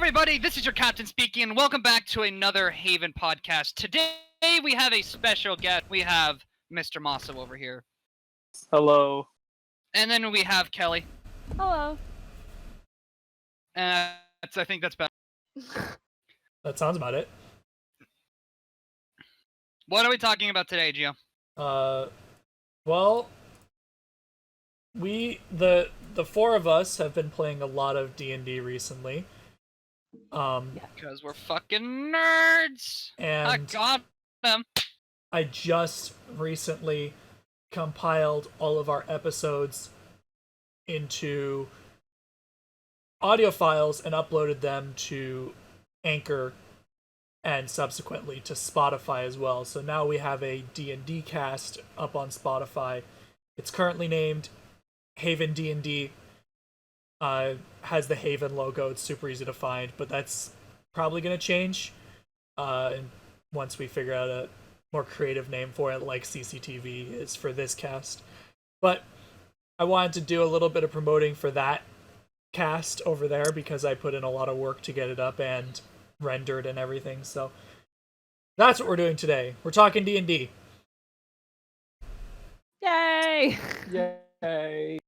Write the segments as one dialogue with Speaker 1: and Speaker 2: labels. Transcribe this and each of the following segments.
Speaker 1: everybody, this is your captain speaking, and welcome back to another Haven podcast. Today we have a special guest. We have Mr. Mosso over here.
Speaker 2: Hello.
Speaker 1: And then we have Kelly.
Speaker 3: Hello.
Speaker 1: I think that's better.
Speaker 4: That sounds about it.
Speaker 1: What are we talking about today, Gio?
Speaker 4: Well, the four of us have been playing a lot of D&D recently.
Speaker 1: Because we're fucking nerds.
Speaker 4: And
Speaker 1: I got them.
Speaker 4: I just recently compiled all of our episodes into audio files and uploaded them to Anchor and subsequently to Spotify as well. So now we have a D&D cast up on Spotify. It's currently named Haven D&D. Has the Haven logo. It's super easy to find, but that's probably going to change once we figure out a more creative name for it, like CCTV is for this cast. But I wanted to do a little bit of promoting for that cast over there because I put in a lot of work to get it up and rendered and everything. So that's what we're doing today. We're talking D&D.
Speaker 3: Yay!
Speaker 2: Yay.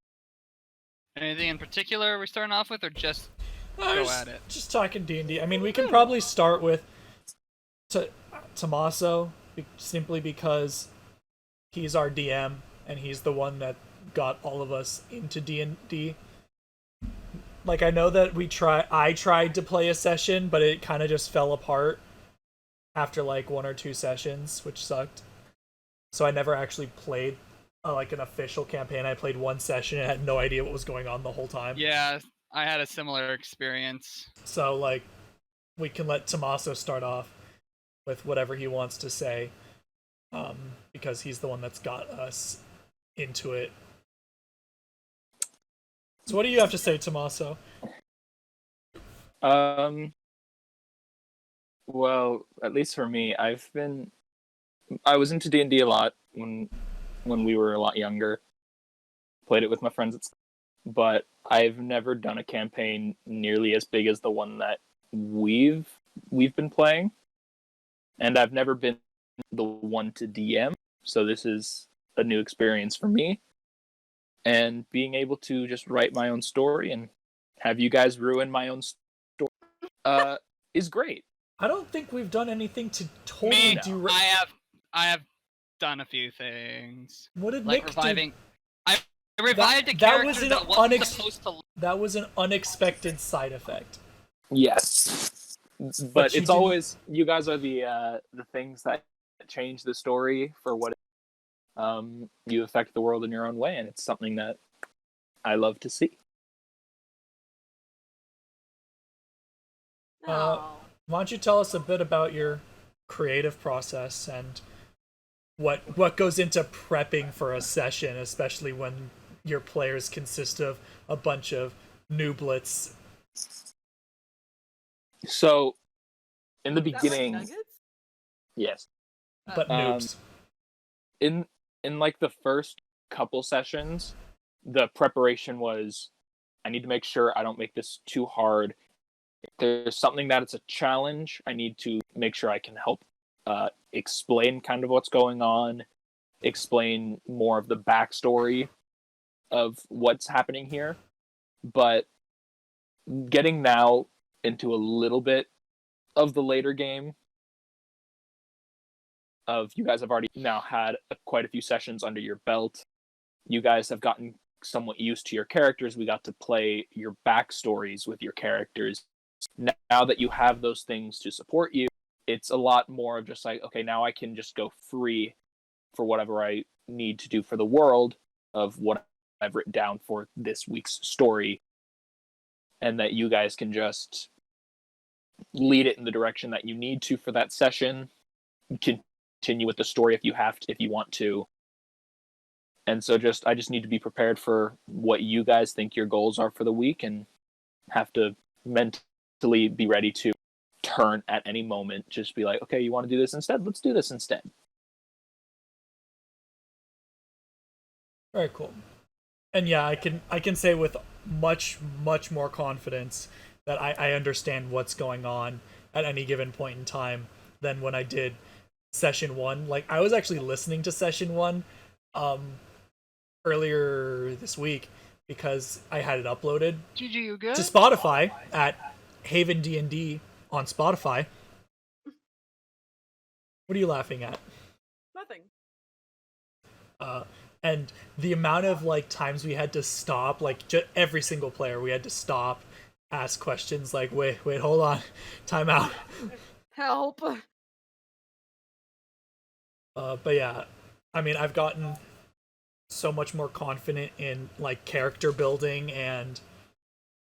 Speaker 1: Anything in particular we're starting off with, or just go at it?
Speaker 4: Just talking D&D. I mean, we can probably start with Tommaso, simply because he's our DM and he's the one that got all of us into D&D. Like, I know that I tried to play a session, but it kind of just fell apart after like one or two sessions, which sucked. So I never actually played like an official campaign. I played one session and had no idea what was going on the whole time.
Speaker 1: Yeah, I had a similar experience.
Speaker 4: So, like, we can let Tommaso start off with whatever he wants to say, because he's the one that's got us into it. So what do you have to say, Tommaso?
Speaker 2: Well, at least for me, I was into D&D a lot when we were a lot younger. Played it with my friends at school, but I've never done a campaign nearly as big as the one that we've been playing. And I've never been the one to DM, so this is a new experience for me. And being able to just write my own story and have you guys ruin my own story is great.
Speaker 4: I don't think we've done anything to totally do.
Speaker 1: I have done a few things.
Speaker 4: What did
Speaker 1: like
Speaker 4: Nick
Speaker 1: reviving?
Speaker 4: do?
Speaker 1: I revived a character that wasn't supposed to.
Speaker 4: That was an unexpected side effect.
Speaker 2: Yes, but it's always you guys are the things that change the story for what you affect the world in your own way, and it's something that I love to see.
Speaker 4: Why don't you tell us a bit about your creative process and what goes into prepping for a session, especially when your players consist of a bunch of nooblets?
Speaker 2: So, in the beginning,
Speaker 3: Like nuggets?
Speaker 2: yes,
Speaker 4: But noobs.
Speaker 2: in like the first couple sessions, the preparation was, I need to make sure I don't make this too hard. If there's something that it's a challenge, I need to make sure I can help explain kind of what's going on, explain more of the backstory of what's happening here. But getting now into a little bit of the later game, of you guys have already now had quite a few sessions under your belt. You guys have gotten somewhat used to your characters. We got to play your backstories with your characters. Now that you have those things to support you, it's a lot more of just like, okay, now I can just go free for whatever I need to do for the world of what I've written down for this week's story. And that you guys can just lead it in the direction that you need to for that session. Continue with the story if you want to. And so I just need to be prepared for what you guys think your goals are for the week and have to mentally be ready to turn at any moment. Just be like, okay, you want to do this instead? Let's do this instead.
Speaker 4: Very cool. And yeah, I can say with much more confidence that I understand what's going on at any given point in time than when I did session 1. Like, I was actually listening to session 1 earlier this week because I had it uploaded
Speaker 1: GG, you good?
Speaker 4: to Spotify at Haven D&D on Spotify. What are you laughing at?
Speaker 3: Nothing.
Speaker 4: And the amount of like times we had to stop, like every single player, we had to stop, ask questions like, wait, hold on, time out.
Speaker 3: Help.
Speaker 4: But yeah, I mean, I've gotten so much more confident in like character building and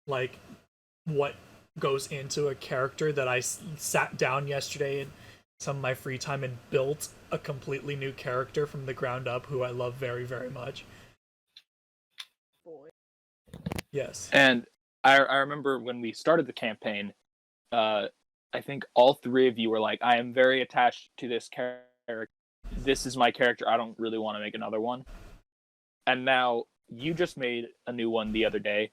Speaker 4: like what goes into a character that I sat down yesterday in some of my free time and built a completely new character from the ground up who I love very, very much.
Speaker 3: Boy.
Speaker 4: Yes.
Speaker 2: And I remember when we started the campaign, I think all three of you were like, I am very attached to this character. This is my character. I don't really want to make another one. And now you just made a new one the other day.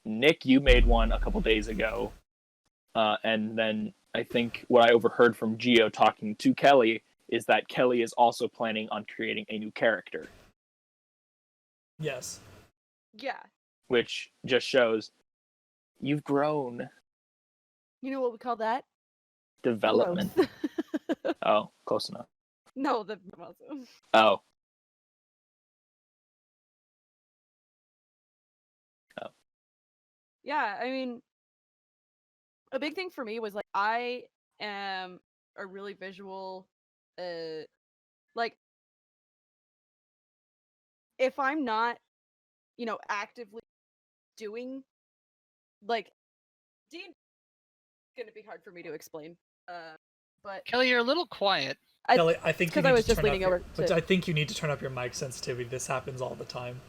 Speaker 2: Nick, you made one a couple days ago. And then I think what I overheard from Gio talking to Kelly is that Kelly is also planning on creating a new character.
Speaker 4: Yes.
Speaker 3: Yeah.
Speaker 2: Which just shows you've grown.
Speaker 3: You know what we call that?
Speaker 2: Development.
Speaker 3: Growth.
Speaker 2: Oh, close enough.
Speaker 3: No, the
Speaker 2: Oh.
Speaker 3: Yeah, I mean, a big thing for me was like I am a really visual, like if I'm not, actively doing like D gonna be hard for me to explain. But
Speaker 1: Kelly, you're a little quiet.
Speaker 4: Kelly, I think you
Speaker 3: because
Speaker 4: need
Speaker 3: I was
Speaker 4: to
Speaker 3: just
Speaker 4: turn up
Speaker 3: leaning
Speaker 4: your,
Speaker 3: over
Speaker 4: but
Speaker 3: to.
Speaker 4: I think you need to turn up your mic sensitivity. This happens all the time.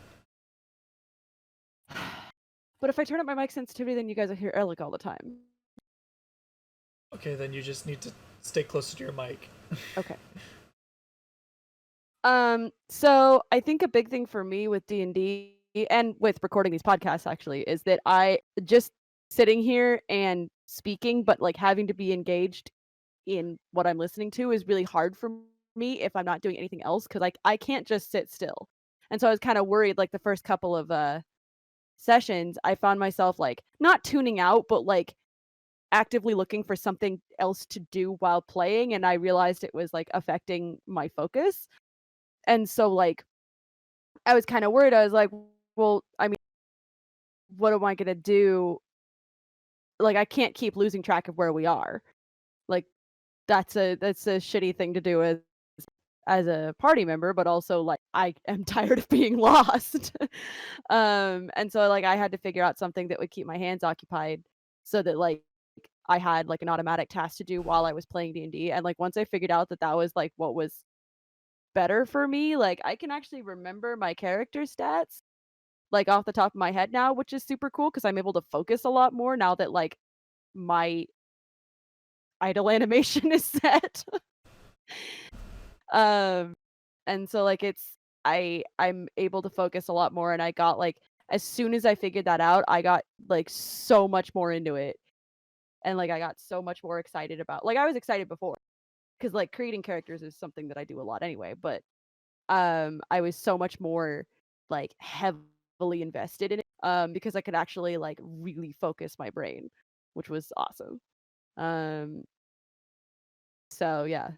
Speaker 3: But if I turn up my mic sensitivity, then you guys will hear Erlich all the time.
Speaker 4: Okay, then you just need to stay closer to your mic.
Speaker 3: Okay. So I think a big thing for me with D&D and with recording these podcasts actually is that I just sitting here and speaking, but like having to be engaged in what I'm listening to is really hard for me if I'm not doing anything else because like I can't just sit still. And so I was kind of worried like the first couple of sessions, I found myself like not tuning out, but like actively looking for something else to do while playing, and I realized it was like affecting my focus. And so like I was kind of worried. I was like, well, I mean, what am I going to do? Like I can't keep losing track of where we are. Like that's a shitty thing to do as a party member, but also like I am tired of being lost. And so like I had to figure out something that would keep my hands occupied so that like I had like an automatic task to do while I was playing D&D. And like once I figured out that that was like what was better for me, like I can actually remember my character stats like off the top of my head now, which is super cool because I'm able to focus a lot more now that like my idle animation is set. And so like I'm able to focus a lot more, and I got like as soon as I figured that out, I got like so much more into it. And like I got so much more excited about, like I was excited before because like creating characters is something that I do a lot anyway, but I was so much more like heavily invested in it because I could actually like really focus my brain, which was awesome. So yeah.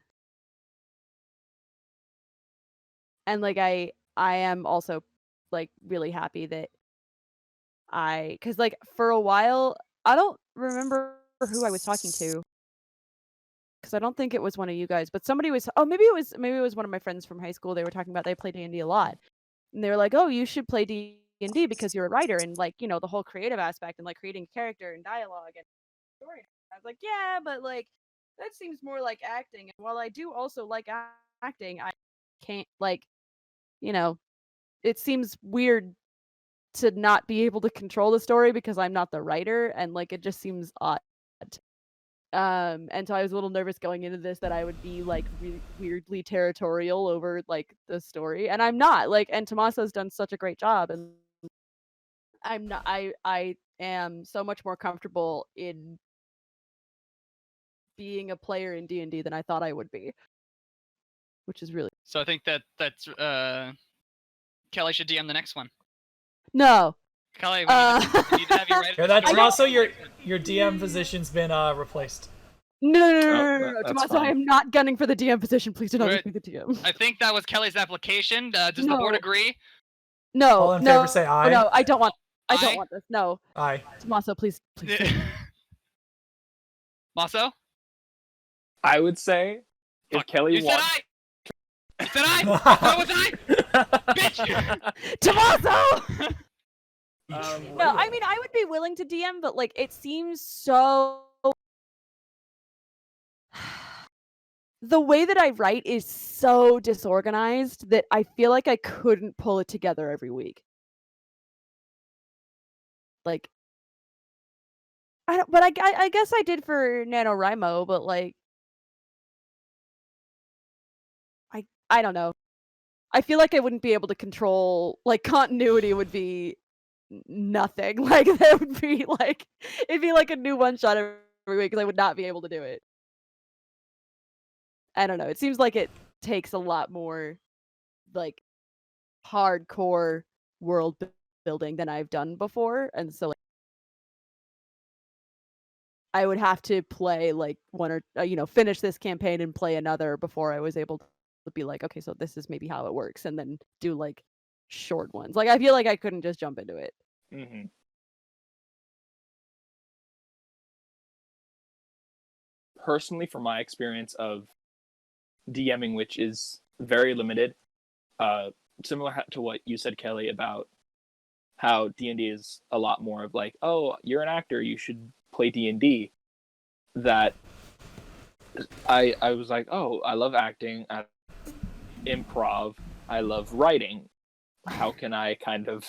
Speaker 3: And like I am also like really happy that cuz like for a while I don't remember who I was talking to cuz I don't think it was one of you guys, but somebody was, oh maybe it was one of my friends from high school. They were talking about they play D&D a lot. And they were like, "Oh, you should play D&D because you're a writer and like, the whole creative aspect and like creating character and dialogue and story." I was like, "Yeah, but like that seems more like acting. And while I do also like acting, I can't like, you know, it seems weird to not be able to control the story because I'm not the writer and like it just seems odd." And so I was a little nervous going into this that I would be like weirdly territorial over like the story, and I'm not. Like, and Tommaso's done such a great job, and I'm not. I am so much more comfortable in being a player in D&D than I thought I would be, which is really
Speaker 1: So I think that's Kelly should DM the next one.
Speaker 3: no.
Speaker 1: Kelly, we need to have you write.
Speaker 4: Yeah, that's
Speaker 1: a story.
Speaker 4: also your DM position's been replaced.
Speaker 3: No,
Speaker 2: that's
Speaker 3: Tommaso, I
Speaker 2: fine.
Speaker 3: am not gunning for the DM position. Please do not
Speaker 1: Wait.
Speaker 3: make me the DM.
Speaker 1: I think that was Kelly's application. Does the board
Speaker 3: No.
Speaker 1: agree?
Speaker 3: No,
Speaker 4: All in
Speaker 3: no,
Speaker 4: favor say aye.
Speaker 3: no, I don't want. I
Speaker 1: Aye?
Speaker 3: don't want this. No,
Speaker 4: Aye.
Speaker 3: Tommaso, please.
Speaker 1: Maso?
Speaker 2: I would say if
Speaker 1: Fuck,
Speaker 2: Kelly
Speaker 1: you said
Speaker 2: wants.
Speaker 1: I. You said I. What was I? Bitch!
Speaker 3: Tommaso.
Speaker 2: Um,
Speaker 3: No, I mean I would be willing to DM, but like it seems so. The way that I write is so disorganized that I feel like I couldn't pull it together every week. Like, I don't, but I guess I did for NaNoWriMo, but like, I don't know. I feel like I wouldn't be able to control, like, continuity would be nothing. Like, that would be like, it'd be like a new one shot every week because I would not be able to do it. I don't know. It seems like it takes a lot more, like, hardcore world building than I've done before, and so like, I would have to play like one or finish this campaign and play another before I was able to be like, okay, so this is maybe how it works, and then do like short ones. Like I feel like I couldn't just jump into it.
Speaker 2: mhm. Personally, from my experience of DMing, which is very limited, similar to what you said, Kelly, about how D&D is a lot more of like, oh, you're an actor, you should play D&D. That I was like, oh, I love acting, I improv, I love writing. How can I kind of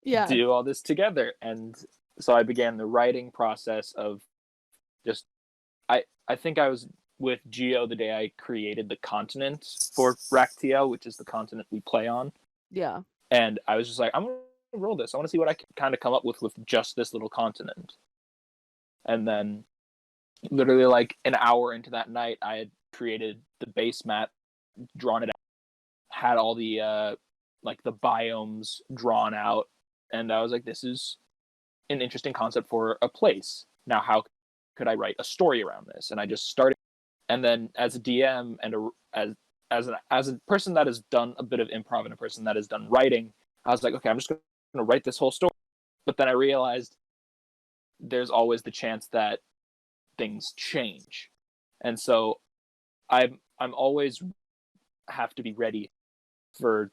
Speaker 3: Yeah.
Speaker 2: do all this together? And so I began the writing process of just I think I was with Geo the day I created the continent for Raktiel, which is the continent we play on.
Speaker 3: Yeah.
Speaker 2: And I was just like, I'm gonna roll this. I want to see what I can kind of come up with just this little continent. And then, literally like an hour into that night, I had created the base map, drawn it out, had all the like the biomes drawn out, and I was like, this is an interesting concept for a place. Now, how could I write a story around this? And I just started. And then, as a DM and as a person that has done a bit of improv and a person that has done writing, I was like, okay, I'm just going to write this whole story. But then I realized there's always the chance that things change, and so I'm always have to be ready for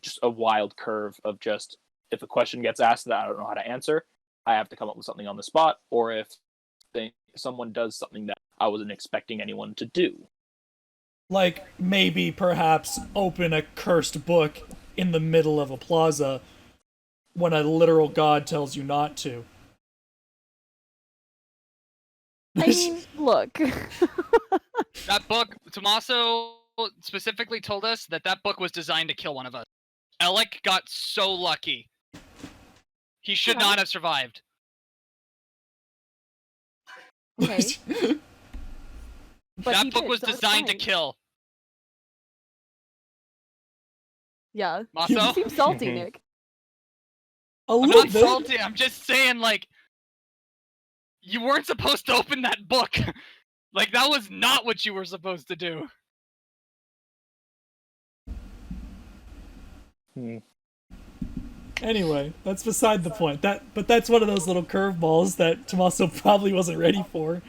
Speaker 2: just a wild curve of just, if a question gets asked that I don't know how to answer, I have to come up with something on the spot, or if someone does something that I wasn't expecting anyone to do.
Speaker 4: Like, maybe, perhaps, open a cursed book in the middle of a plaza when a literal god tells you not to.
Speaker 3: I mean, look.
Speaker 1: That book, Tommaso specifically told us that book was designed to kill one of us. Alec got so lucky. He should not have survived.
Speaker 3: Okay. But
Speaker 1: That book was designed to kill.
Speaker 3: Yeah.
Speaker 1: Maso?
Speaker 3: You seem salty,
Speaker 2: Mhm.
Speaker 3: Nick.
Speaker 4: A
Speaker 1: I'm
Speaker 4: little
Speaker 1: not
Speaker 4: bit.
Speaker 1: salty. I'm just saying, like, you weren't supposed to open that book. Like, that was not what you were supposed to do.
Speaker 4: Anyway, that's beside the point. But that's one of those little curveballs that Tommaso probably wasn't ready for.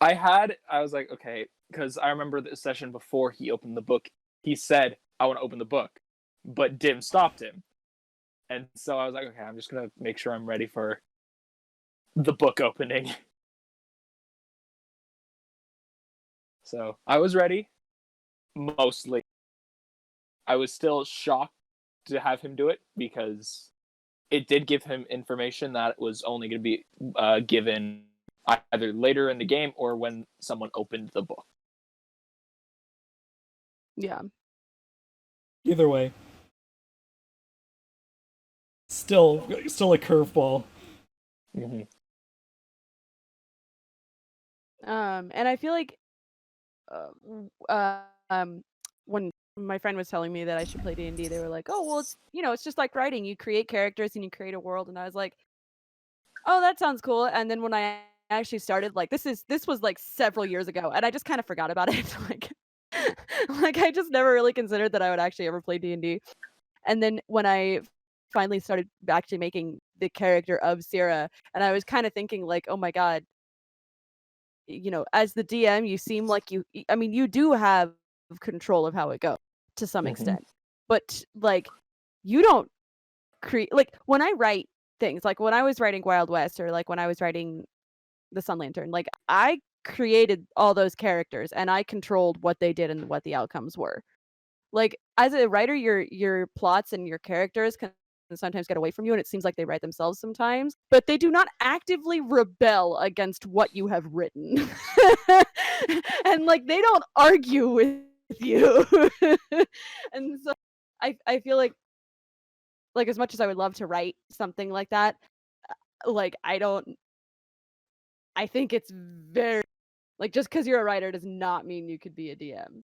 Speaker 2: I was like, okay, because I remember the session before he opened the book, he said, I want to open the book, but Dim stopped him. And so I was like, okay, I'm just going to make sure I'm ready for the book opening. So I was ready, mostly. I was still shocked to have him do it, because it did give him information that was only going to be given either later in the game or when someone opened the book.
Speaker 3: Yeah.
Speaker 4: Either way. still a curveball.
Speaker 2: Mm-hmm.
Speaker 3: And I feel like when my friend was telling me that I should play D&D, they were like, "Oh, well, it's just like writing. You create characters and you create a world." And I was like, "Oh, that sounds cool." And then when I actually started, like, this was like several years ago, and I just kind of forgot about it. Like I just never really considered that I would actually ever play D&D. And then when I finally started actually making the character of Sierra, and I was kind of thinking like, "Oh my god, as the DM, you seem like I mean, you do have control of how it goes to some
Speaker 2: Mhm.
Speaker 3: extent, but like, you don't create like when I write things, like when I was writing Wild West or like when I was writing the Sun Lantern, like I created all those characters and I controlled what they did and what the outcomes were. Like as a writer, your plots and your characters can sometimes get away from you and it seems like they write themselves sometimes, but they do not actively rebel against what you have written. And like they don't argue with you. And so I feel like as much as I would love to write something like that, like I think it's very like just because you're a writer does not mean you could be a DM.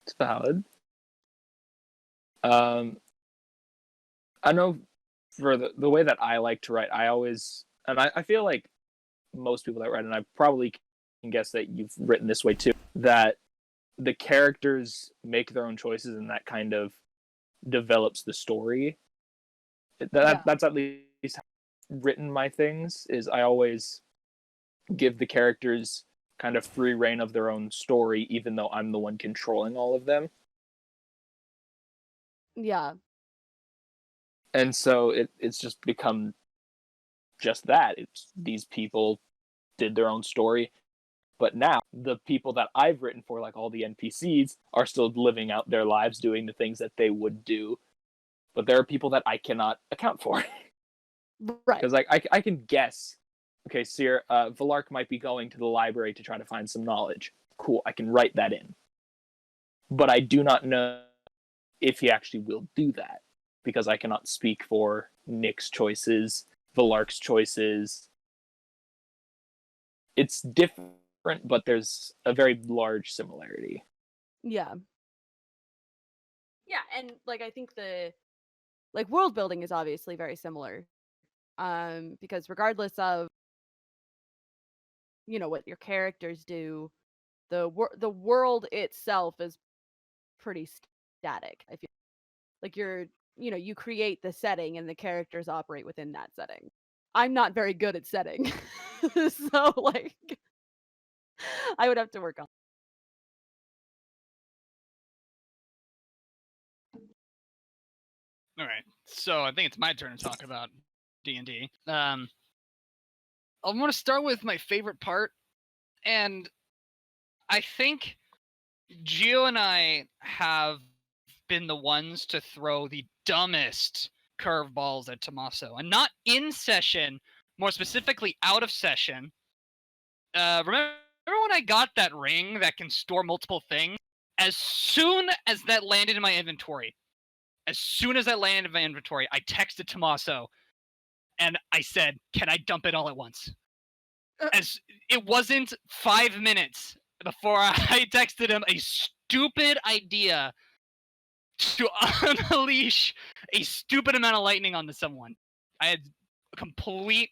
Speaker 2: It's valid. I know for the way that I like to write, I always, and I feel like most people that write, and I probably can guess that you've written this way too, that the characters make their own choices and that kind of develops the story.
Speaker 3: Yeah.
Speaker 2: That's at least how I've written my things, is I always give the characters kind of free reign of their own story, even though I'm the one controlling all of them.
Speaker 3: Yeah.
Speaker 2: And so it's just become just that. It's these people did their own story. But now the people that I've written for, like all the NPCs, are still living out their lives doing the things that they would do. But there are people that I cannot account for.
Speaker 3: Right.
Speaker 2: Because like I can guess, okay, Seer, Valark might be going to the library to try to find some knowledge. Cool, I can write that in. But I do not know if he actually will do that. Because I cannot speak for Nick's choices, Valark's choices. It's different, but there's a very large similarity.
Speaker 3: Yeah. Yeah, and like I think the like world building is obviously very similar. Because regardless of, what your characters do, the world itself is pretty static. I feel like you create the setting and the characters operate within that setting. I'm not very good at setting. So like I would have to work on.
Speaker 1: All right, so I think it's my turn to talk about D&D. I want to start with my favorite part, and I think Gio and I have been the ones to throw the dumbest curveballs at Tommaso, and not in session, more specifically out of session. Remember when I got that ring that can store multiple things? As soon as that landed in my inventory, I texted Tommaso and I said, "Can I dump it all at once?" As it wasn't 5 minutes before I texted him a stupid idea to unleash a stupid amount of lightning onto someone. I had complete.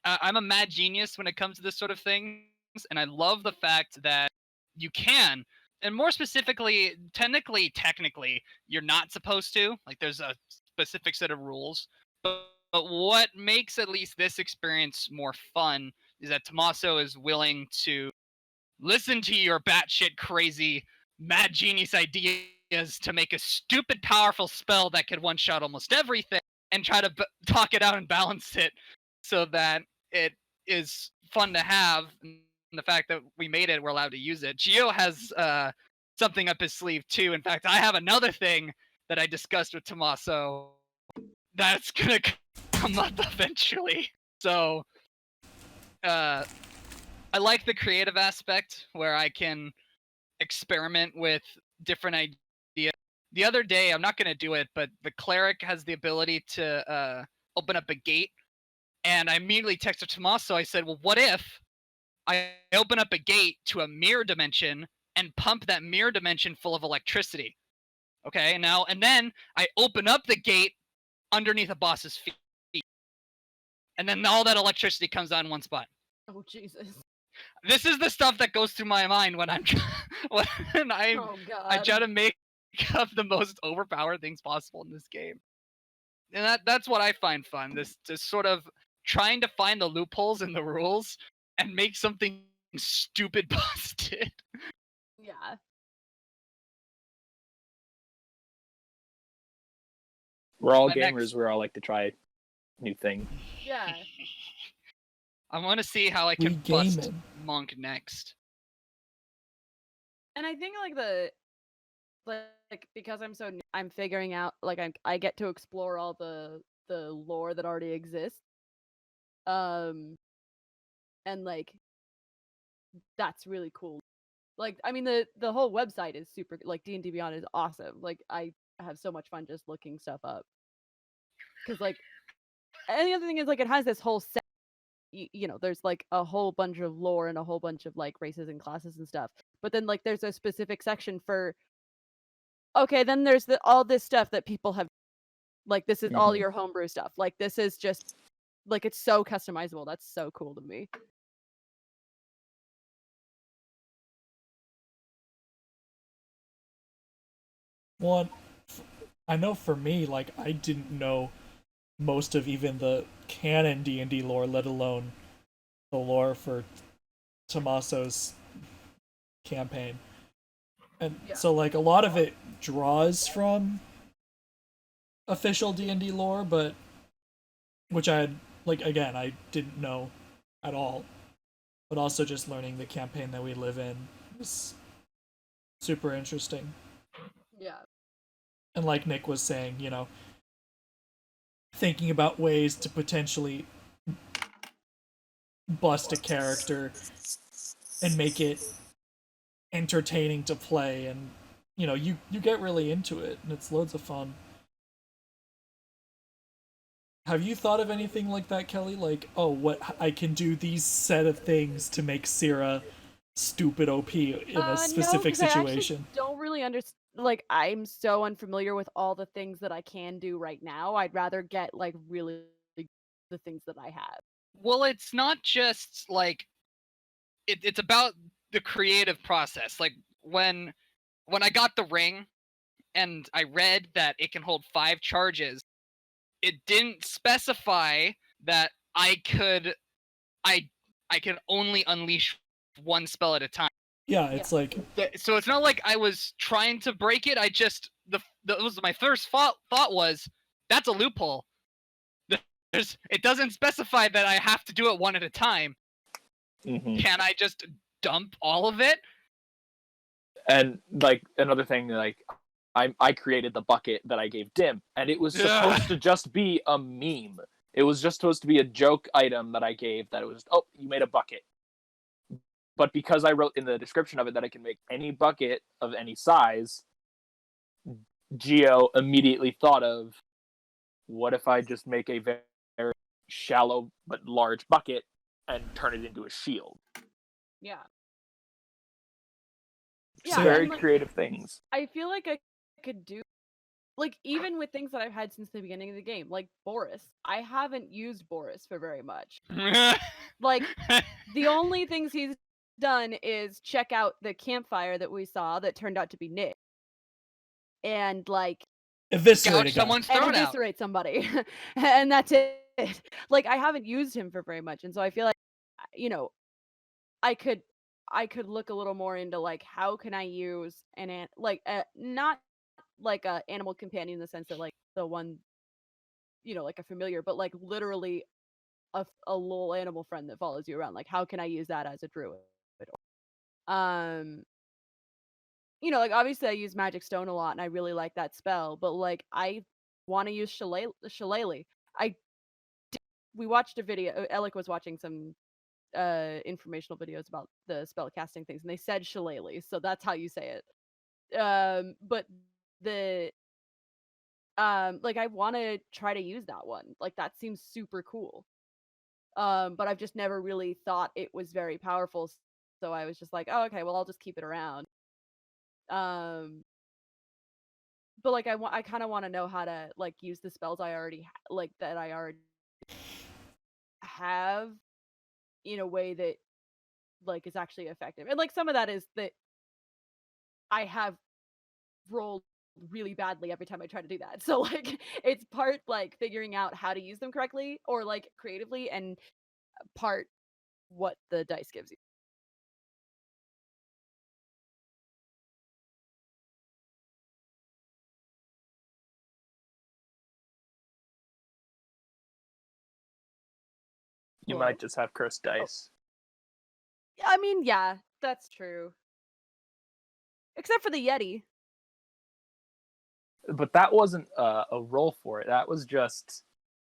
Speaker 1: I'm a mad genius when it comes to this sort of things, and I love the fact that you can, and more specifically, technically, you're not supposed to. Like, there's a specific set of rules. But what makes at least this experience more fun is that Tommaso is willing to listen to your batshit crazy mad genius ideas to make a stupid powerful spell that could one shot almost everything and try to talk it out and balance it so that it is fun to have. And the fact that we made it, we're allowed to use it. Gio has something up his sleeve too. In fact, I have another thing that I discussed with Tommaso that's gonna come up eventually. So I like the creative aspect where I can experiment with different ideas the other day, I'm not gonna do it, but the cleric has the ability to open up a gate, and I immediately texted Tommaso. I said, "Well, what if I open up a gate to a mirror dimension and pump that mirror dimension full of electricity?" Okay, now and then I open up the gate underneath a boss's feet, and then all that electricity comes out in one spot.
Speaker 3: Oh Jesus.
Speaker 1: This is the stuff that goes through my mind when I'm when
Speaker 3: Oh
Speaker 1: I
Speaker 3: God.
Speaker 1: try to make up the most overpowered things possible in this game, and that's what I find fun. This sort of trying to find the loopholes in the rules and make something stupid busted.
Speaker 3: Yeah.
Speaker 2: We're all
Speaker 1: My
Speaker 2: gamers.
Speaker 1: next-
Speaker 2: We're all like to try new things.
Speaker 3: Yeah.
Speaker 1: I want to see how I
Speaker 4: We
Speaker 1: can bust
Speaker 4: gaming.
Speaker 1: Monk next.
Speaker 3: And I think like because I'm so new, I'm figuring out like I get to explore all the lore that already exists. And like that's really cool. Like I mean the whole website is super, like D&D Beyond is awesome. Like I have so much fun just looking stuff up. Cuz like, and the other thing is like it has this whole set, you know, there's like a whole bunch of lore and a whole bunch of like races and classes and stuff. But then like there's a specific section for, okay, then there's all this stuff that people have, like this is all
Speaker 2: Mhm.
Speaker 3: your homebrew stuff. Like this is just like it's so customizable. That's so cool to me.
Speaker 4: Well, I know for me, like I didn't know most of even the canon D&D lore, let alone the lore for Tommaso's campaign. And
Speaker 3: Yeah.
Speaker 4: so like a lot of it draws from official D&D lore, but which I had, like, again, I didn't know at all. But also just learning the campaign that we live in is super interesting.
Speaker 3: Yeah.
Speaker 4: And like Nick was saying, you know, thinking about ways to potentially bust a character and make it entertaining to play, and you know, you get really into it and it's loads of fun. Have you thought of anything like that, Kelly? Like, oh, what I can do these set of things to make Syrah stupid OP in a specific
Speaker 3: no,
Speaker 4: situation?
Speaker 3: I don't really understand. Like, I'm so unfamiliar with all the things that I can do right now. I'd rather get like really the things that I have.
Speaker 1: Well, it's not just like it's about the creative process. Like when I got the ring and I read that it can hold 5 charges, it didn't specify that I could only unleash one spell at a time.
Speaker 4: Yeah, it's like,
Speaker 1: So it's not like I was trying to break it. I just that was my first thought was that's a loophole. It doesn't specify that I have to do it one at a time.
Speaker 2: Mhm.
Speaker 1: Can I just dump all of it?
Speaker 2: And like another thing, like I created the bucket that I gave Dim, and it was supposed to just be a meme. It was just supposed to be a joke item that I gave. That it was, oh, you made a bucket. But because I wrote in the description of it that I can make any bucket of any size, Geo immediately thought of, what if I just make a very, very shallow but large bucket and turn it into a shield?
Speaker 3: Yeah.
Speaker 2: It's
Speaker 3: Yeah,
Speaker 2: very
Speaker 3: and, like,
Speaker 2: creative things.
Speaker 3: I feel like I could do, like, even with things that I've had since the beginning of the game, like Boris. I haven't used Boris for very much. Like, the only things he's done is check out the campfire that we saw that turned out to be Nick. And, like,
Speaker 4: eviscerate a
Speaker 1: gouge
Speaker 4: guy.
Speaker 1: someone's
Speaker 3: and
Speaker 1: throat out.
Speaker 3: eviscerate somebody. And that's it. Like, I haven't used him for very much. And so I feel like, you know, I could look a little more into, like, how can I use not like a animal companion in the sense that, like, the one, you know, like a familiar, but like literally a little animal friend that follows you around. Like, how can I use that as a druid? Um, you know, like, obviously I use Magic Stone a lot and I really like that spell, but like I want to use Shillelagh. We watched a video. Alec was watching some informational videos about the spell casting things, and they said Shillelagh, so that's how you say it. But the like I want to try to use that one. Like that seems super cool. But I've just never really thought it was very powerful. So I was just like, oh, okay, well, I'll just keep it around. But like I kind of want to know how to like use the spells I already that I already have in a way that like is actually effective. And like some of that is that I have rolled really badly every time I try to do that. So like it's part like figuring out how to use them correctly or like creatively, and part what the dice gives you.
Speaker 2: You
Speaker 3: Hello?
Speaker 2: might just have cursed dice.
Speaker 3: I mean, yeah, that's true. Except for the Yeti.
Speaker 2: But that wasn't a roll for it. That was just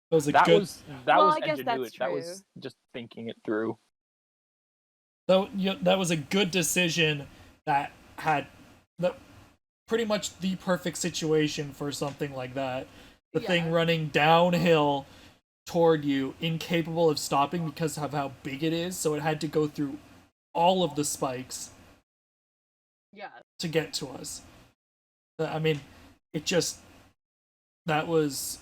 Speaker 4: That was a
Speaker 2: that
Speaker 4: good.
Speaker 2: was
Speaker 3: Well,
Speaker 2: was
Speaker 3: I guess that's
Speaker 2: ingenuity. That
Speaker 3: true.
Speaker 2: was just thinking it through.
Speaker 4: That was a good decision that had that pretty much the perfect situation for something like that. The thing
Speaker 3: Yeah.
Speaker 4: running downhill toward you, incapable of stopping because of how big it is, so it had to go through all of the spikes
Speaker 3: Yeah.
Speaker 4: to get to us. I mean, it just that was,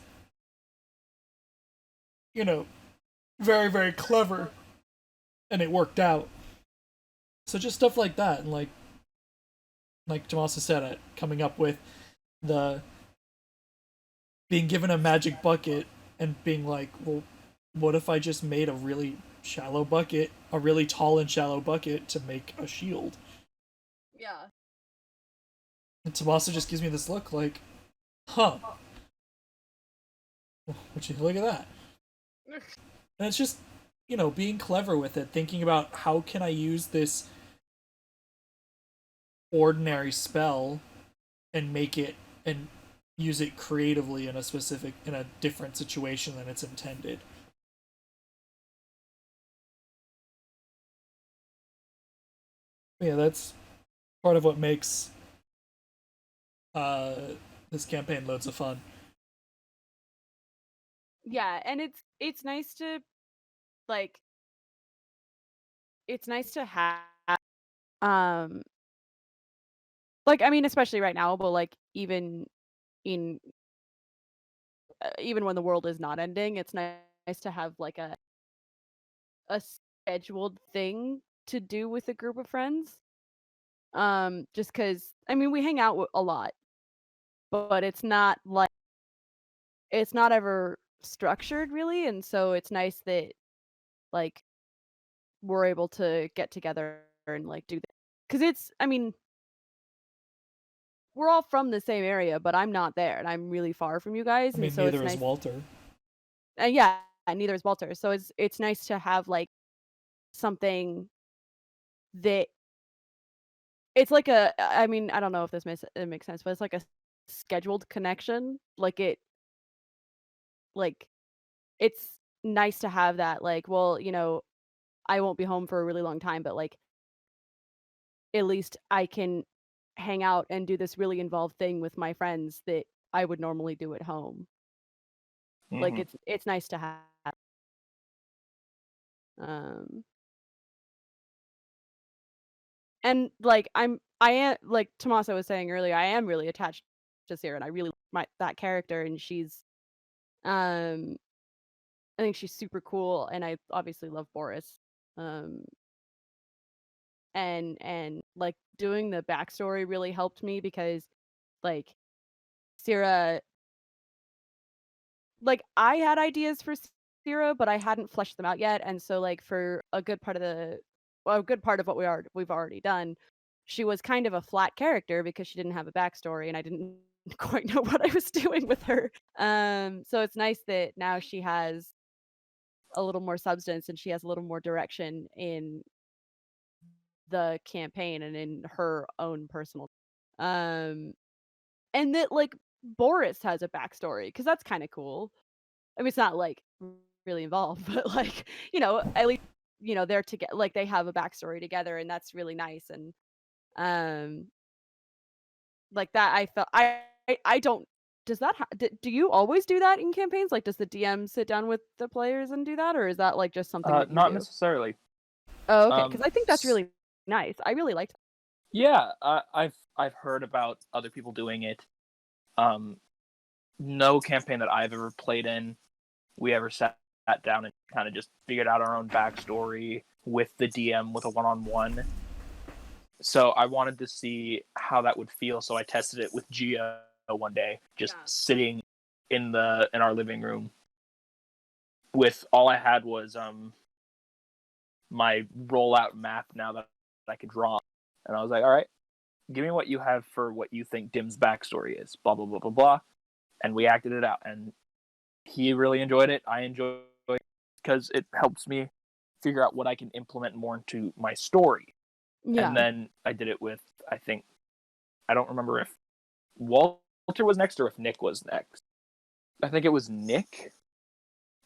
Speaker 4: you know, very, very clever, and it worked out. So just stuff like that, and like Tomasa said, coming up with the being given a magic bucket and being like, well, what if I just made a really shallow bucket, a really tall and shallow bucket to make a shield?
Speaker 3: Yeah.
Speaker 4: And Tomasa just gives me this look like, huh? Would you look at that? And it's just, being clever with it, thinking about how can I use this ordinary spell and make it and use it creatively in a different situation than it's intended. Yeah, that's part of what makes this campaign loads of fun.
Speaker 3: Yeah, and it's nice to like have like I mean especially right now, but like even in even when the world is not ending, it's nice to have like a scheduled thing to do with a group of friends. Just cuz I mean we hang out a lot, but it's not ever structured really, and so it's nice that like we're able to get together and like do that. Cuz it's I mean we're all from the same area, but I'm not there and I'm really far from you guys,
Speaker 4: I
Speaker 3: and
Speaker 4: mean,
Speaker 3: so it's
Speaker 4: neither is
Speaker 3: nice.
Speaker 4: Walter.
Speaker 3: Yeah, neither is Walter. So it's nice to have like something that it's like I mean, I don't know if this makes sense, but it's like a scheduled connection. Like it's nice to have that like, well, I won't be home for a really long time, but like at least I can hang out and do this really involved thing with my friends that I would normally do at home. Like
Speaker 2: Mhm.
Speaker 3: it's nice to have. Um and like I am like Tommaso was saying earlier, I am really attached to Sarah and I really like that character, and she's um I think she's super cool, and I obviously love Boris. Um and like doing the backstory really helped me because like Sarah like I had ideas for Sarah, but I hadn't fleshed them out yet, and so like for a good part of what we've already done, she was kind of a flat character because she didn't have a backstory, and I didn't quite know what I was doing with her. So it's nice that now she has a little more substance and she has a little more direction in the campaign and in her own personal um and that like Boris has a backstory because that's kind of cool. I mean it's not like really involved, but like at least they're together, like they have a backstory together, and that's really nice. And um like that I I don't. Does that do you always do that in campaigns? Like, does the DM sit down with the players and do that, or is that like just something that you
Speaker 2: Not
Speaker 3: do?
Speaker 2: necessarily.
Speaker 3: Oh, okay. Because I think that's
Speaker 2: S-
Speaker 3: really nice. I really liked.
Speaker 2: Yeah, I've heard about other people doing it. No campaign that I've ever played in, we ever sat down and kind of just figured out our own backstory with the DM with a one-on-one. So I wanted to see how that would feel. So I tested it with Gio one day, just sitting in our living room. With all I had was my rollout map now that I could draw, and I was like, all right, give me what you have for what you think Dim's backstory is. Blah blah blah blah blah, and we acted it out, and he really enjoyed it. I enjoyed it because it helps me figure out what I can implement more into my story.
Speaker 3: Yeah.
Speaker 2: And then I did it with, I don't remember if Walter was next or if Nick was next. I think it was Nick.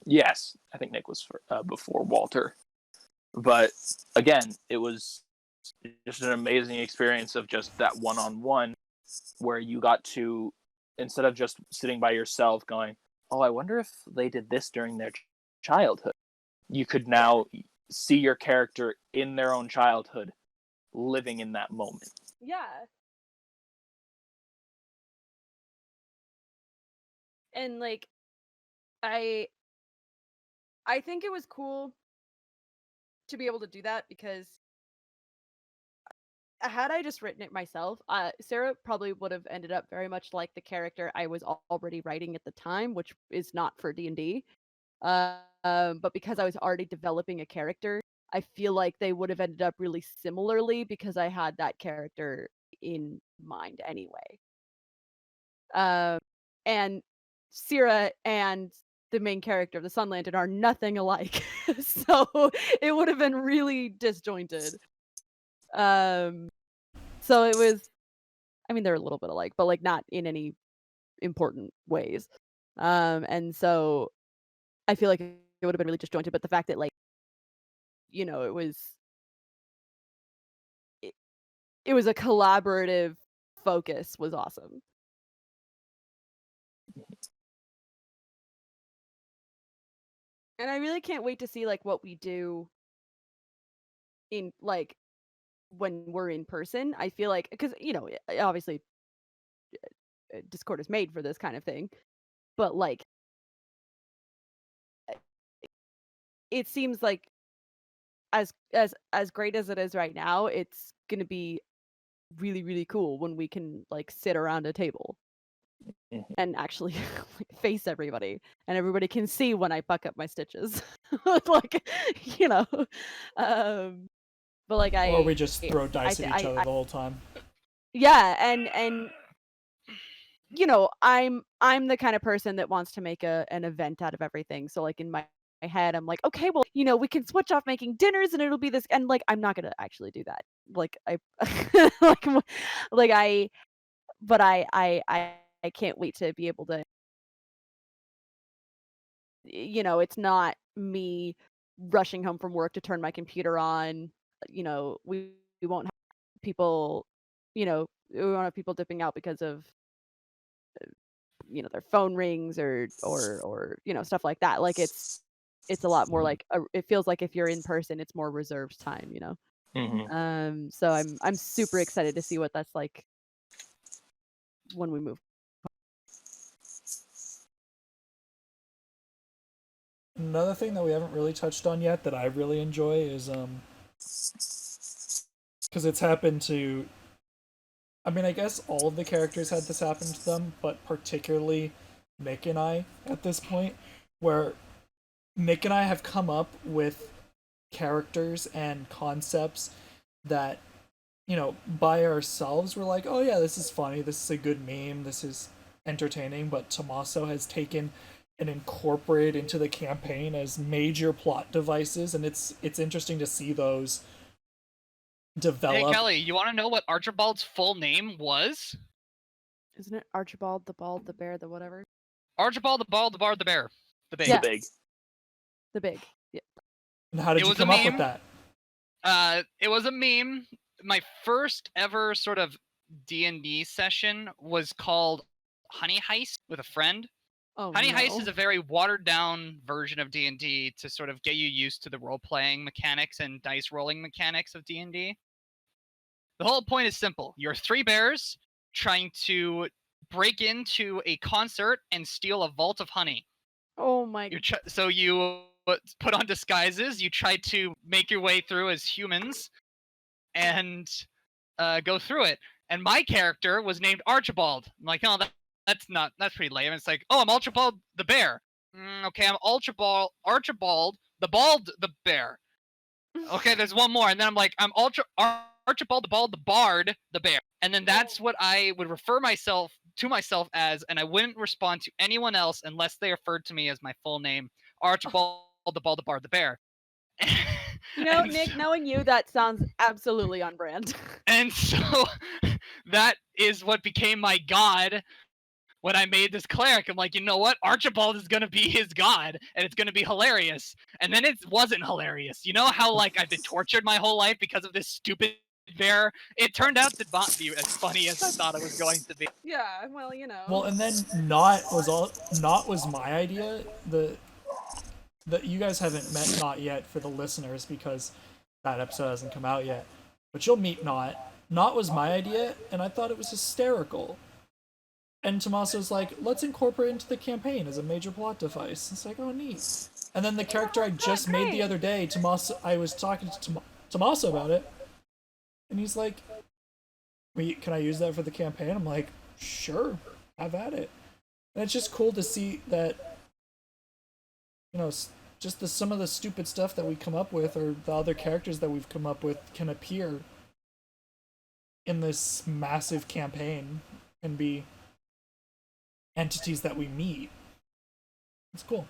Speaker 2: Yes, I think Nick was before Walter. But again, it was just an amazing experience of just that one-on-one where you got to, instead of just sitting by yourself going, oh, I wonder if they did this during their childhood. You could now see your character in their own childhood living in that moment.
Speaker 3: Yeah. And like I think it was cool to be able to do that because had I just written it myself, Sarah probably would have ended up very much like the character I was already writing at the time, which is not for D&D. But because I was already developing a character, I feel like they would have ended up really similarly because I had that character in mind anyway. And Syrah and the main character of the Sun Lantern are nothing alike. So it would have been really disjointed. So it was, I mean, they're a little bit alike, but like not in any important ways. And so I feel like it would have been really disjointed, but the fact that like, you know, it was a collaborative focus was awesome. And I really can't wait to see like what we do in like when we're in person. I feel like because you know obviously Discord is made for this kind of thing, but like it seems like as great as it is right now, it's gonna be really really cool when we can like sit around a table and actually face everybody, and everybody can see when I buck up my stitches, like you know, but like
Speaker 4: Or we just throw dice at each other the whole time.
Speaker 3: Yeah, and you know, I'm the kind of person that wants to make an event out of everything. So like in my head, I'm like, okay, well, you know, we can switch off making dinners and it'll be this, and like I'm not gonna actually do that. Like I like like I but I can't wait to be able to, you know, it's not me rushing home from work to turn my computer on. You know, we won't have people, you know, we won't have people dipping out because of you know their phone rings or you know stuff like that. Like it's a lot more like it feels like if you're in person it's more reserved time, you know. So I'm super excited to see what that's like when we move.
Speaker 4: Another thing that we haven't really touched on yet that I really enjoy is because it's happened to, I mean, I guess all of the characters had this happen to them, but particularly Nick and I at this point, where Nick and I have come up with characters and concepts that, you know, by ourselves we're like, oh yeah, this is funny, this is a good meme, this is entertaining, but Tommaso has taken and incorporated into the campaign as major plot devices, and it's interesting to see those develop.
Speaker 1: Hey Kelly, you want to know what Archibald's full name was?
Speaker 3: Isn't it Archibald the Bald, the Bear, the whatever?
Speaker 1: Archibald the Bald, the Bard, the Bear. The Big.
Speaker 3: Yeah.
Speaker 2: The Big.
Speaker 3: The Big. Yeah.
Speaker 4: And how did you come up with that?
Speaker 1: It was a meme. My first ever sort of D&D session was called Honey Heist with a friend.
Speaker 3: Oh,
Speaker 1: Honey
Speaker 3: no.
Speaker 1: Heist is a very watered down version of D&D to sort of get you used to the role playing mechanics and dice rolling mechanics of D&D. The whole point is simple. You're 3 bears trying to break into a concert and steal a vault of honey.
Speaker 3: Oh my.
Speaker 1: So you put on disguises, you try to make your way through as humans and go through it. And my character was named Archibald. I'm like, oh, that's pretty lame. It's like, oh, I'm Archibald the bear. Okay, I'm Archibald the bear. Okay, there's one more, and then I'm like, I'm Archibald the bard the bear. And then that's what I would refer myself as, and I wouldn't respond to anyone else unless they referred to me as my full name, Archibald the bard the bear.
Speaker 3: You know,
Speaker 1: And
Speaker 3: Nick, knowing you, that sounds absolutely on brand.
Speaker 1: And so that is what became my god when I made this cleric. I'm like, you know what? Archibald is gonna be his god, and it's gonna be hilarious. And then it wasn't hilarious. You know how like I've been tortured my whole life because of this stupid bear? It turned out to not be as funny as I thought it was going to be.
Speaker 3: Yeah, well, you know.
Speaker 4: Well, and then Not was my idea. The you guys haven't met Not yet for the listeners because that episode hasn't come out yet. But you'll meet Not. Not was my idea, and I thought it was hysterical. And Tommaso's like, let's incorporate it into the campaign as a major plot device. It's like, oh, neat. And then the character I just made the other day, I was talking to Tommaso about it, and he's like, wait, can I use that for the campaign? I'm like, sure, have at it. And it's just cool to see that, you know, just some of the stupid stuff that we come up with, or the other characters that we've come up with, can appear in this massive campaign and be entities that we meet. It's cool.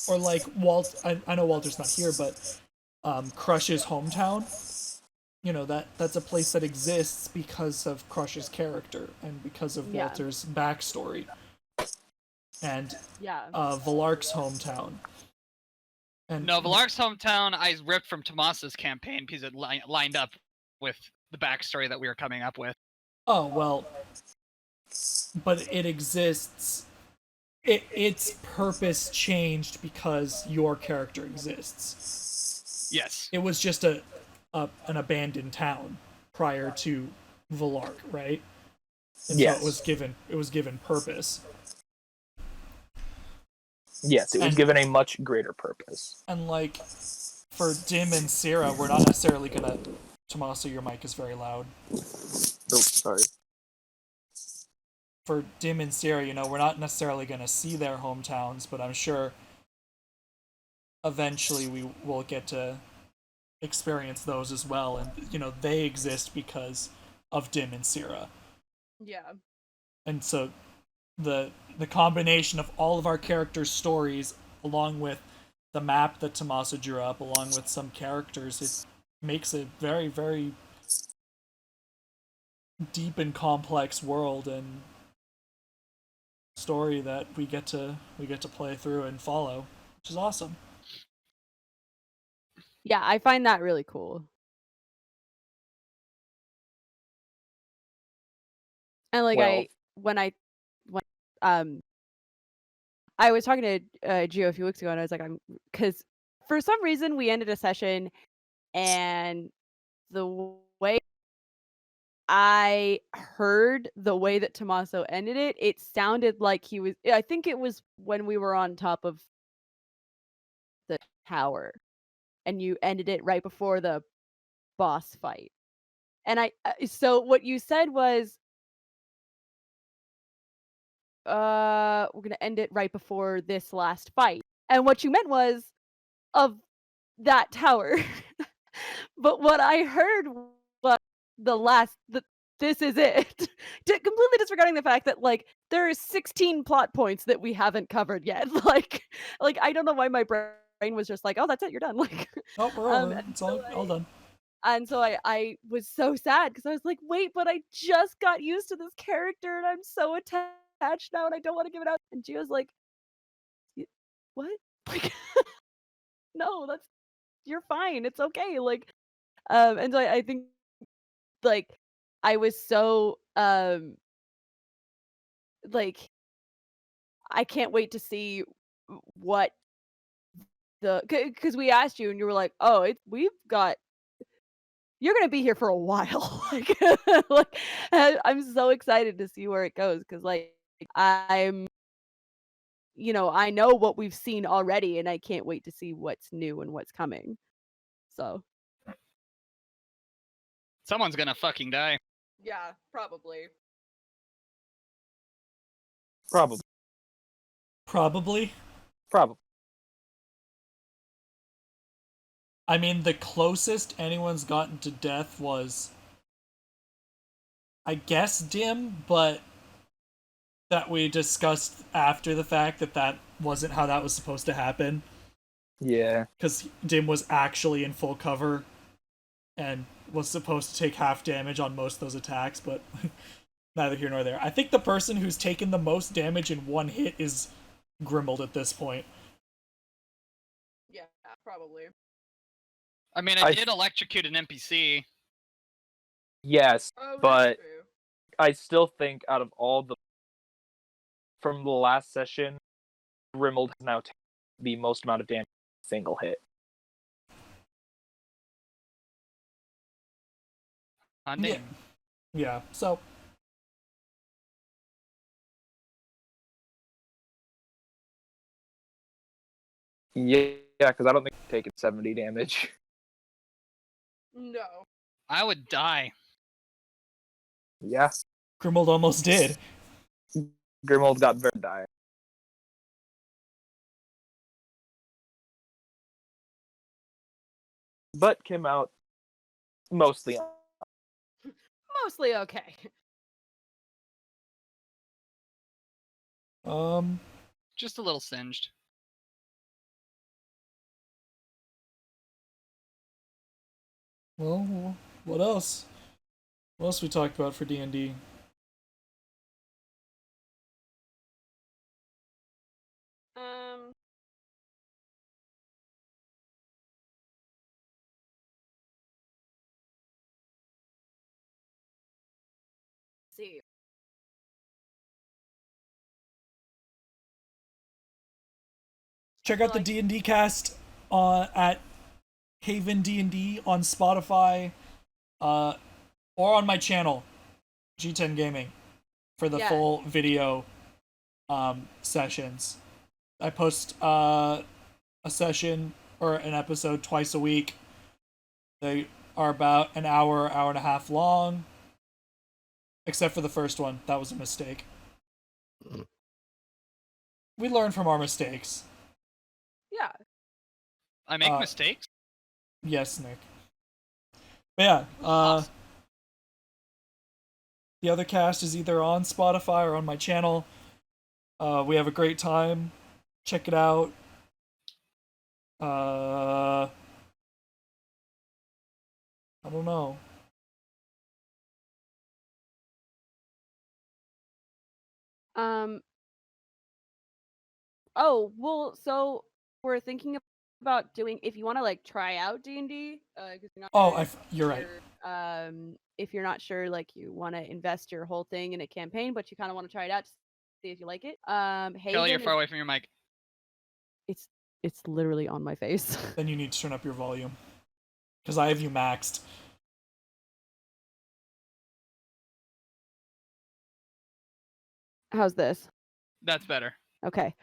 Speaker 4: Or like I know Walter's not here, but Crush's hometown. You know, that's a place that exists because of Crush's character and because of Walter's backstory. And Valark's hometown. And
Speaker 1: no, Valark's hometown I ripped from Tommaso's campaign because it lined up with the backstory that we were coming up with.
Speaker 4: Oh, well, but it exists. Its purpose changed because your character exists.
Speaker 1: Yes.
Speaker 4: It was just an abandoned town prior to Valark, right? And
Speaker 2: yes.
Speaker 4: So it was given purpose.
Speaker 2: Yes, it was given a much greater purpose.
Speaker 4: And like for Dim and Sierra, we're not necessarily gonna. Tommaso, your mic is very loud.
Speaker 2: Oh, sorry.
Speaker 4: For Dim and Sierra, you know, we're not necessarily gonna see their hometowns, but I'm sure eventually we will get to experience those as well, and you know, they exist because of Dim and Sierra.
Speaker 3: Yeah.
Speaker 4: And so the combination of all of our characters' stories, along with the map that Tommaso drew up, along with some characters, it makes a very, very deep and complex world and story that we get to play through and follow, which is awesome.
Speaker 3: Yeah, I find that really cool. And like I was talking to Gio a few weeks ago, and I was like, because for some reason we ended a session, and the way I heard the way that Tommaso ended it, it sounded like he was. I think it was when we were on top of the tower, and you ended it right before the boss fight. And so what you said was, we're gonna end it right before this last fight. And what you meant was of that tower. But what I heard was this is it. Completely disregarding the fact that like there are 16 plot points that we haven't covered yet. Like I don't know why my brain was just like, oh, that's it, you're done. Like,
Speaker 4: oh, we're all done. It's all done.
Speaker 3: And so I was so sad because I was like, wait, but I just got used to this character and I'm so attached now and I don't want to give it out. And Gio's like, what? Like, no, you're fine. It's okay. Like, and so I think like I was so like I can't wait to see what because we asked you and you were like, "Oh, we've got you're gonna be here for a while." Like, I'm so excited to see where it goes because, like, I'm, I know what we've seen already, and I can't wait to see what's new and what's coming. So,
Speaker 1: Someone's gonna fucking die.
Speaker 3: yeah, probably.
Speaker 2: Probably.
Speaker 4: Probably.
Speaker 2: Probably.
Speaker 4: I mean, the closest anyone's gotten to death was, I guess, Dim, but that we discussed after the fact that wasn't how that was supposed to happen.
Speaker 2: Yeah.
Speaker 4: Because Dim was actually in full cover and was supposed to take half damage on most of those attacks, but neither here nor there. I think the person who's taken the most damage in one hit is Grimald at this point.
Speaker 3: Yeah, probably.
Speaker 1: I mean, I did electrocute an NPC.
Speaker 2: Yes,
Speaker 3: Oh,
Speaker 2: but
Speaker 3: that's true.
Speaker 2: I still think out of all from the last session, Grimald has now taken the most amount of damage in a single hit.
Speaker 1: Damn.
Speaker 4: Yeah, so
Speaker 2: Yeah, because I don't think he's taken 70 damage.
Speaker 3: No.
Speaker 1: I would die.
Speaker 2: Yeah,
Speaker 4: Grimald almost did.
Speaker 2: Grimald got very dire. But came out mostly.
Speaker 3: Mostly okay.
Speaker 1: Just a little singed.
Speaker 4: Well, what else? What else we talked about for D&D?
Speaker 3: See.
Speaker 4: Check out the D&D cast at Haven D&D on Spotify, or on my channel, G10 Gaming, for the full video sessions. I post a session or an episode twice a week. They are about an hour and a half long, except for the first one. That was a mistake. We learn from our mistakes.
Speaker 3: Yeah.
Speaker 1: I make mistakes?
Speaker 4: Yes, Nick. But yeah,
Speaker 1: Awesome.
Speaker 4: the other cast is either on Spotify or on my channel. We have a great time. Check it out. I don't know.
Speaker 3: Oh, well, so we're thinking about doing if you want to like try out D&D, because
Speaker 4: You're right.
Speaker 3: if you're not sure, like you want to invest your whole thing in a campaign, but you kind of want to try it out to see if you like it.
Speaker 1: Kelly, you're far away from your mic.
Speaker 3: It's literally on my face.
Speaker 4: Then you need to turn up your volume, because I have you maxed.
Speaker 3: How's this?
Speaker 1: That's better.
Speaker 3: Okay.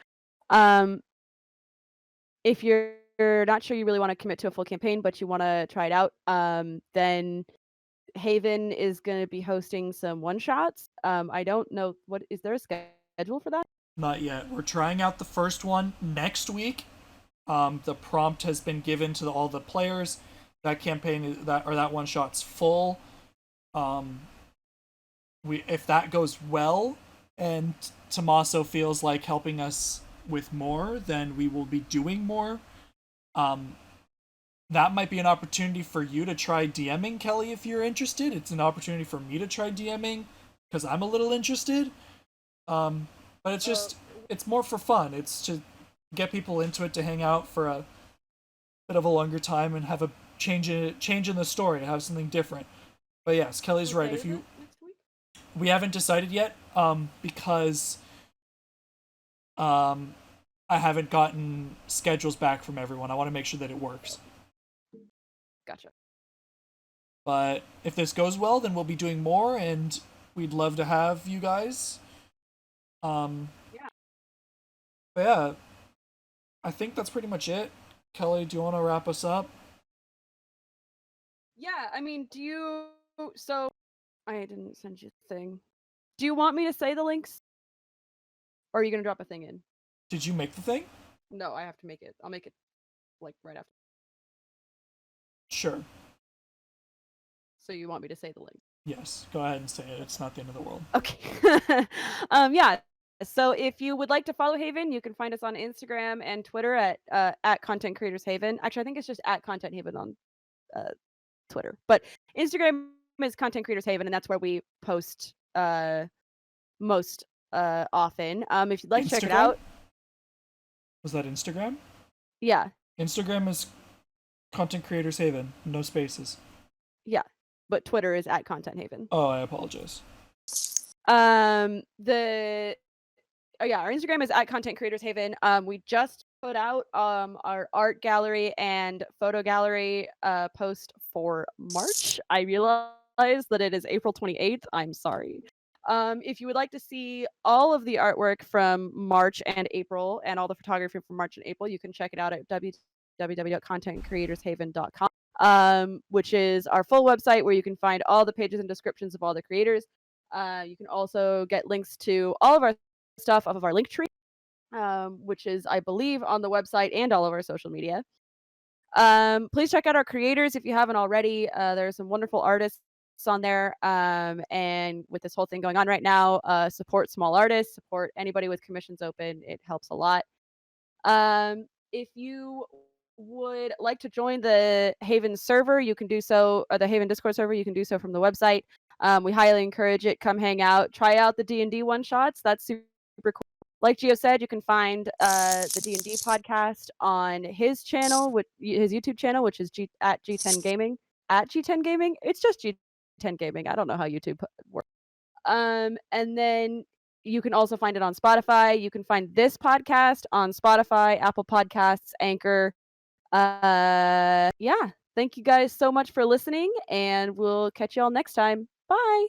Speaker 3: If you're not sure you really want to commit to a full campaign, but you want to try it out, then Haven is going to be hosting some one-shots. I don't know, is there a schedule for that?
Speaker 4: Not yet. We're trying out the first one next week. The prompt has been given to all the players. That campaign that one shot's full. If that goes well, and Tommaso feels like helping us with more, then we will be doing more. That might be an opportunity for you to try DMing, Kelly, if you're interested. It's an opportunity for me to try DMing because I'm a little interested. But it's more for fun. It's to get people into it, to hang out for a bit of a longer time and have a change in the story, have something different. But yes, Kelly's right.
Speaker 3: Okay,
Speaker 4: If you,
Speaker 3: next week?
Speaker 4: we haven't decided yet, because I haven't gotten schedules back from everyone. I want to make sure that it works.
Speaker 3: Gotcha.
Speaker 4: But if this goes well, then we'll be doing more, and we'd love to have you guys.
Speaker 3: Yeah.
Speaker 4: But yeah, I think that's pretty much it. Kelly, do you want to wrap us up?
Speaker 3: Yeah, I mean, so I didn't send you the thing. Do you want me to say the links? Or are you gonna drop a thing in?
Speaker 4: Did you make the thing?
Speaker 3: No, I have to make it. I'll make it like right after.
Speaker 4: Sure.
Speaker 3: So you want me to say the link?
Speaker 4: Yes. Go ahead and say it. It's not the end of the world.
Speaker 3: Okay. Yeah. So if you would like to follow Haven, you can find us on Instagram and Twitter at Content Creators Haven. Actually, I think it's just at Content Haven on Twitter. But Instagram is Content Creators Haven, and that's where we post most often. If you'd like to check it
Speaker 4: Instagram?
Speaker 3: out.
Speaker 4: Was that Instagram?
Speaker 3: Yeah.
Speaker 4: Instagram is Content Creators Haven. No spaces.
Speaker 3: Yeah. But Twitter is at Content Haven.
Speaker 4: Oh, I apologize.
Speaker 3: Our Instagram is at Content Creators Haven. We just put out our art gallery and photo gallery post for March. I realize that it is April 28th. I'm sorry. If you would like to see all of the artwork from March and April and all the photography from March and April, you can check it out at www.contentcreatorshaven.com, which is our full website where you can find all the pages and descriptions of all the creators. You can also get links to all of our stuff off of our link tree, which is, I believe, on the website and all of our social media. Please check out our creators if you haven't already. There are some wonderful artists on there, and with this whole thing going on right now, support small artists, support anybody with commissions open. It helps a lot. If you would like to join the Haven server, you can do so, or the Haven Discord server, you can do so from the website. We highly encourage it. Come hang out, try out the D&D one shots. That's super cool. Like Gio said, you can find the D&D podcast on his channel, his YouTube channel, which is at G10 Gaming. At G10 Gaming, it's just G10 Gaming. I don't know how YouTube works. And then you can also find it on Spotify. You can find this podcast on Spotify, Apple Podcasts, Anchor. Yeah. Thank you guys so much for listening, and we'll catch you all next time. Bye.